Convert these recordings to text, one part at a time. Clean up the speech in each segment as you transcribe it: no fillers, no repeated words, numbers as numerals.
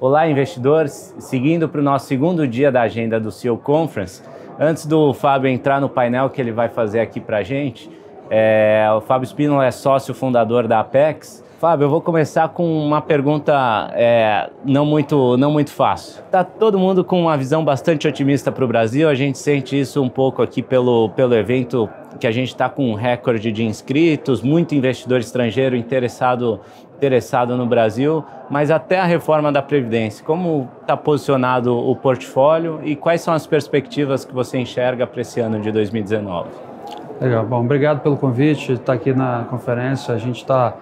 Olá, investidores! Seguindo para o nosso segundo dia da agenda do CEO Conference, antes do Fábio entrar no painel que ele vai fazer aqui para a gente, o Fábio Spínola é sócio fundador da Apex. Fábio, eu vou começar com uma pergunta não muito fácil. Está todo mundo com uma visão bastante otimista para o Brasil, a gente sente isso um pouco aqui pelo evento, que a gente está com um recorde de inscritos, muito investidor estrangeiro interessado no Brasil, mas até a reforma da Previdência. Como está posicionado o portfólio e quais são as perspectivas que você enxerga para esse ano de 2019? Legal, bom, obrigado pelo convite, estar aqui na conferência. A gente está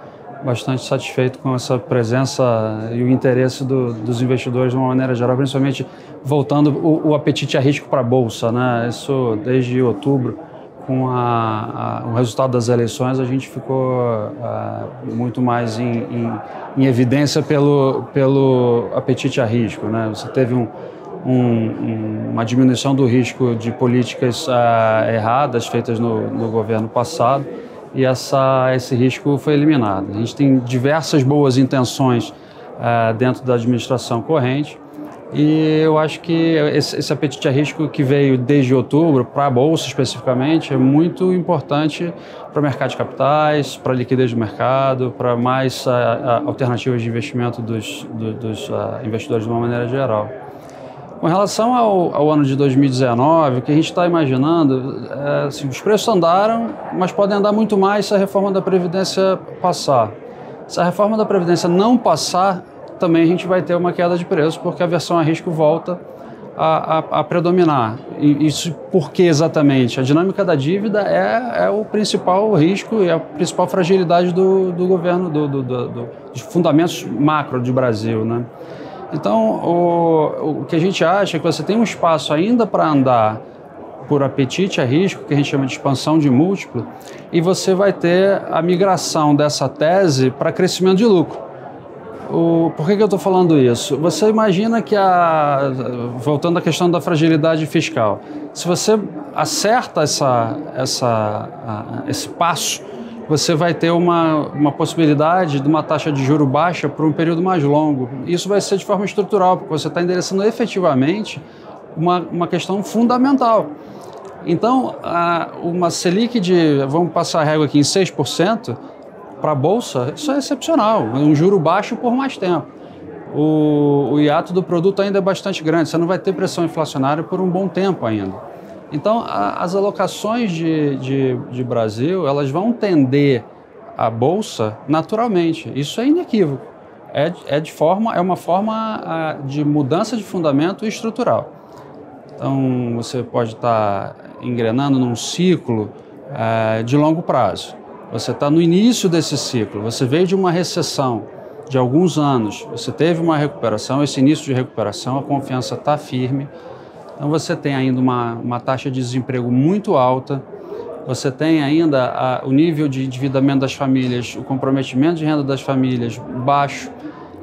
bastante satisfeito com essa presença e o interesse dos investidores de uma maneira geral, principalmente voltando o apetite a risco para a Bolsa, né? Isso desde outubro, com o resultado das eleições, a gente ficou muito mais em evidência pelo apetite a risco, né? Você teve uma diminuição do risco de políticas erradas feitas no governo passado e esse risco foi eliminado. A gente tem diversas boas intenções dentro da administração corrente e eu acho que esse apetite a risco que veio desde outubro para a Bolsa especificamente é muito importante para o mercado de capitais, para a liquidez do mercado, para mais alternativas de investimento dos investidores de uma maneira geral. Com relação ao ano de 2019, o que a gente está imaginando assim, os preços andaram, mas podem andar muito mais se a reforma da Previdência passar. Se a reforma da Previdência não passar, também a gente vai ter uma queda de preços, porque a aversão a risco volta a predominar. E isso por que exatamente? A dinâmica da dívida é o principal risco e a principal fragilidade do governo, dos fundamentos macro do Brasil, né? Então, o que a gente acha é que você tem um espaço ainda para andar por apetite a risco, que a gente chama de expansão de múltiplo, e você vai ter a migração dessa tese para crescimento de lucro. Por que eu estou falando isso? Você imagina que, voltando à questão da fragilidade fiscal, se você acerta esse passo, você vai ter uma possibilidade de uma taxa de juro baixa por um período mais longo. Isso vai ser de forma estrutural, porque você está endereçando efetivamente uma questão fundamental. Então, uma Selic vamos passar a régua aqui em 6%, para a Bolsa, isso é excepcional, um juro baixo por mais tempo. O hiato do produto ainda é bastante grande, você não vai ter pressão inflacionária por um bom tempo ainda. Então, as alocações de Brasil, elas vão tender à Bolsa naturalmente. Isso é inequívoco. É uma forma de mudança de fundamento estrutural. Então, você pode estar engrenando num ciclo de longo prazo. Você está no início desse ciclo, você veio de uma recessão de alguns anos, você teve uma recuperação, esse início de recuperação, a confiança está firme. Então você tem ainda uma taxa de desemprego muito alta, você tem ainda o nível de endividamento das famílias, o comprometimento de renda das famílias baixo.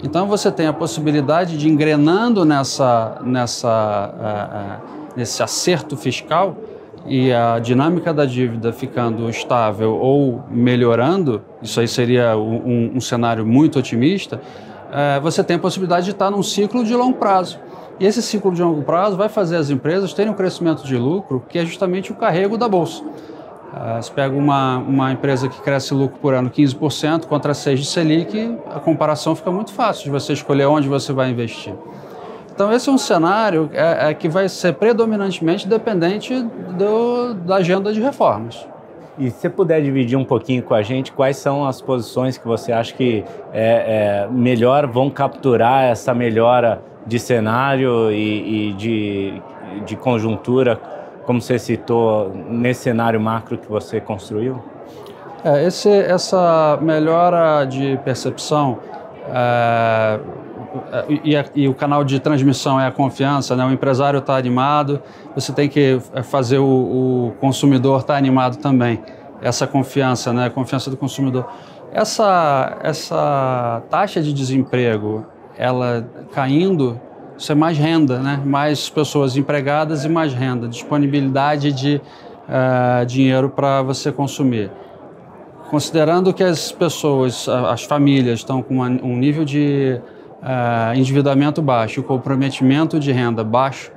Então você tem a possibilidade de engrenando nesse acerto fiscal e a dinâmica da dívida ficando estável ou melhorando, isso aí seria um cenário muito otimista, você tem a possibilidade de estar num ciclo de longo prazo. E esse ciclo de longo prazo vai fazer as empresas terem um crescimento de lucro, que é justamente o carrego da Bolsa. Você pega uma empresa que cresce lucro por ano 15% contra 6% de Selic, a comparação fica muito fácil de você escolher onde você vai investir. Então esse é um cenário que vai ser predominantemente dependente da agenda de reformas. E se você puder dividir um pouquinho com a gente, quais são as posições que você acha que melhor vão capturar essa melhora de cenário e de conjuntura, como você citou, nesse cenário macro que você construiu? Essa melhora de percepção e o canal de transmissão é a confiança, né? O empresário está animado, você tem que fazer o consumidor estar animado também. Essa confiança, né? A confiança do consumidor. Essa taxa de desemprego, ela caindo, isso é mais renda, né? Mais pessoas empregadas e mais renda, disponibilidade de dinheiro para você consumir. Considerando que as pessoas, as famílias estão com um nível de endividamento baixo e comprometimento de renda baixo,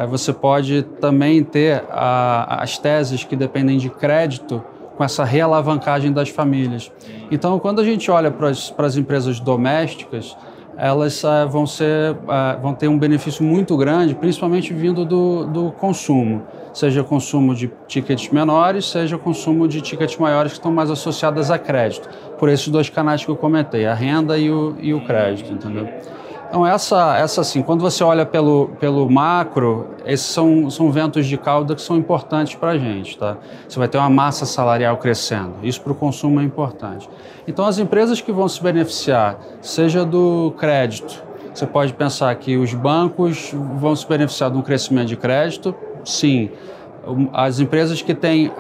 você pode também ter as teses que dependem de crédito com essa realavancagem das famílias. Então, quando a gente olha para as empresas domésticas, elas vão ter um benefício muito grande, principalmente vindo do consumo, seja consumo de tickets menores, seja consumo de tickets maiores que estão mais associadas a crédito, por esses dois canais que eu comentei, a renda e o crédito, entendeu? Então, assim, quando você olha pelo macro, esses são ventos de cauda que são importantes para a gente, tá? Você vai ter uma massa salarial crescendo, isso para o consumo é importante. Então, as empresas que vão se beneficiar, seja do crédito, você pode pensar que os bancos vão se beneficiar de um crescimento de crédito, sim. As empresas que têm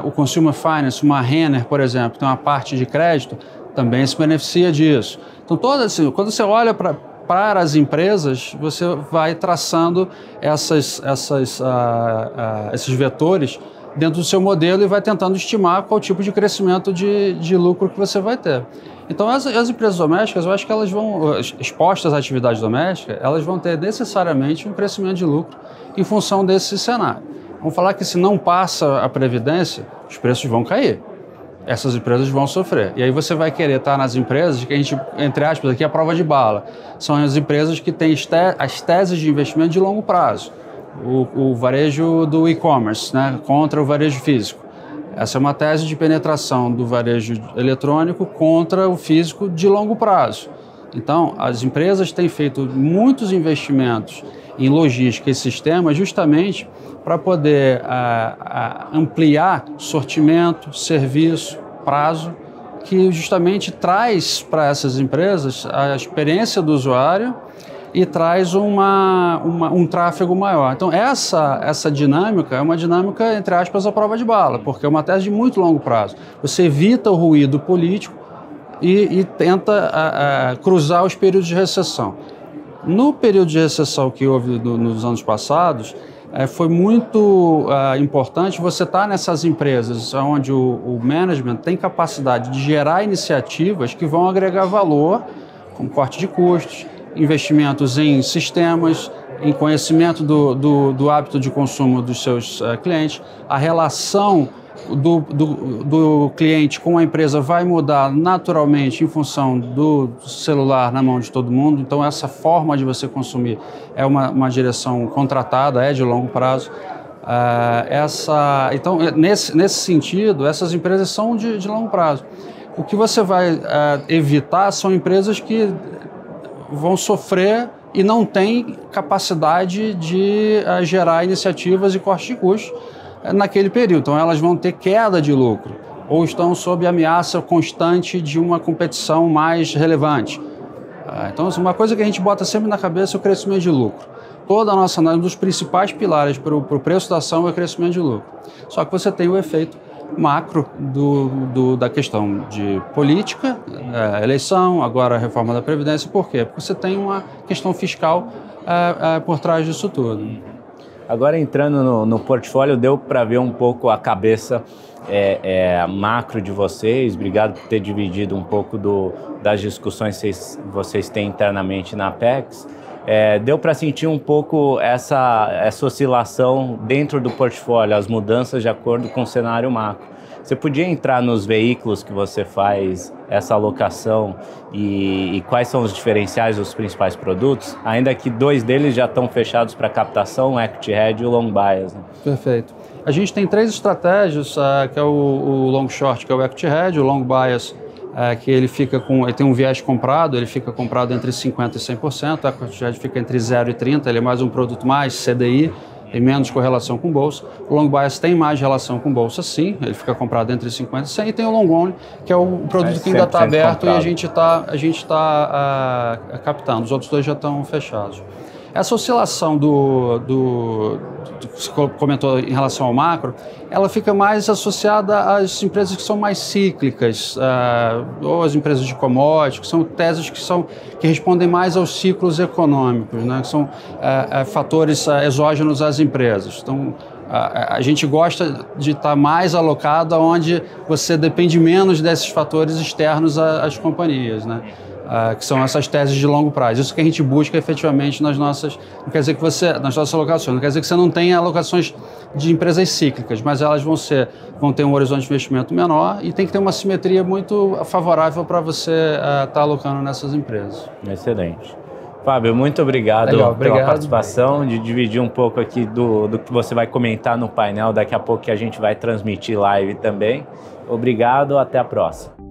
o Consumer Finance, uma Renner, por exemplo, tem uma parte de crédito, também se beneficia disso. Então, quando você olha para as empresas, você vai traçando esses vetores dentro do seu modelo e vai tentando estimar qual tipo de crescimento de lucro que você vai ter. Então, as empresas domésticas, eu acho que elas vão, expostas à atividade doméstica, elas vão ter necessariamente um crescimento de lucro em função desse cenário. Vamos falar que se não passa a Previdência, os preços vão cair. Essas empresas vão sofrer. E aí você vai querer estar nas empresas que a gente, entre aspas, aqui é a prova de bala. São as empresas que têm as teses de investimento de longo prazo. O varejo do e-commerce, né, contra o varejo físico. Essa é uma tese de penetração do varejo eletrônico contra o físico de longo prazo. Então, as empresas têm feito muitos investimentos em logística e sistemas justamente para poder ampliar sortimento, serviço, prazo, que justamente traz para essas empresas a experiência do usuário e traz um tráfego maior. Então, essa dinâmica é uma dinâmica, entre aspas, à prova de bala, porque é uma tese de muito longo prazo. Você evita o ruído político e tenta cruzar os períodos de recessão. No período de recessão que houve nos anos passados, foi muito importante você estar nessas empresas onde o management tem capacidade de gerar iniciativas que vão agregar valor, com corte de custos, investimentos em sistemas, em conhecimento do hábito de consumo dos seus clientes, a relação do cliente com a empresa vai mudar naturalmente em função do celular na mão de todo mundo. Então, essa forma de você consumir é uma direção contratada, é de longo prazo. Então, nesse sentido, essas empresas são de longo prazo. O que você vai evitar são empresas que vão sofrer e não têm capacidade de gerar iniciativas e corte de custos naquele período. Então, elas vão ter queda de lucro ou estão sob ameaça constante de uma competição mais relevante. Então, uma coisa que a gente bota sempre na cabeça é o crescimento de lucro. Toda a nossa análise, um dos principais pilares para o preço da ação é o crescimento de lucro. Só que você tem o efeito macro da questão de política, eleição, agora a reforma da Previdência. Por quê? Porque você tem uma questão fiscal por trás disso tudo. Agora, entrando no portfólio, deu para ver um pouco a cabeça macro de vocês. Obrigado por ter dividido um pouco das discussões que vocês têm internamente na Apex. Deu para sentir um pouco essa oscilação dentro do portfólio, as mudanças de acordo com o cenário macro. Você podia entrar nos veículos que você faz essa alocação e quais são os diferenciais dos principais produtos? Ainda que 2 deles já estão fechados para captação, o Equity Hedge e o Long Bias. Né? Perfeito. A gente tem 3 estratégias, que é o Long Short, que é o Equity Hedge, o Long Bias, que ele tem um viés comprado, ele fica comprado entre 50% e 100%, o Equity Hedge fica entre 0% e 30%, ele é mais um produto mais CDI, tem menos correlação com bolsa. O Long Bias tem mais relação com bolsa, sim, ele fica comprado entre 50% e 100%, e tem o Long Only, que é o produto que ainda está aberto comprado. E a gente está captando, os outros 2 já estão fechados. Essa oscilação que você comentou em relação ao macro, ela fica mais associada às empresas que são mais cíclicas, ou as empresas de commodities, que são teses que respondem mais aos ciclos econômicos, né? Que são fatores exógenos às empresas. Então, a gente gosta de estar mais alocado onde você depende menos desses fatores externos às companhias, né? que são essas teses de longo prazo. Isso que a gente busca efetivamente nas nossas alocações. Não quer dizer que você não tenha alocações de empresas cíclicas, mas elas vão ter um horizonte de investimento menor e tem que ter uma simetria muito favorável para você estar alocando nessas empresas. Excelente. Fábio, muito obrigado pela participação, de dividir um pouco aqui do que você vai comentar no painel, daqui a pouco que a gente vai transmitir live também. Obrigado, até a próxima.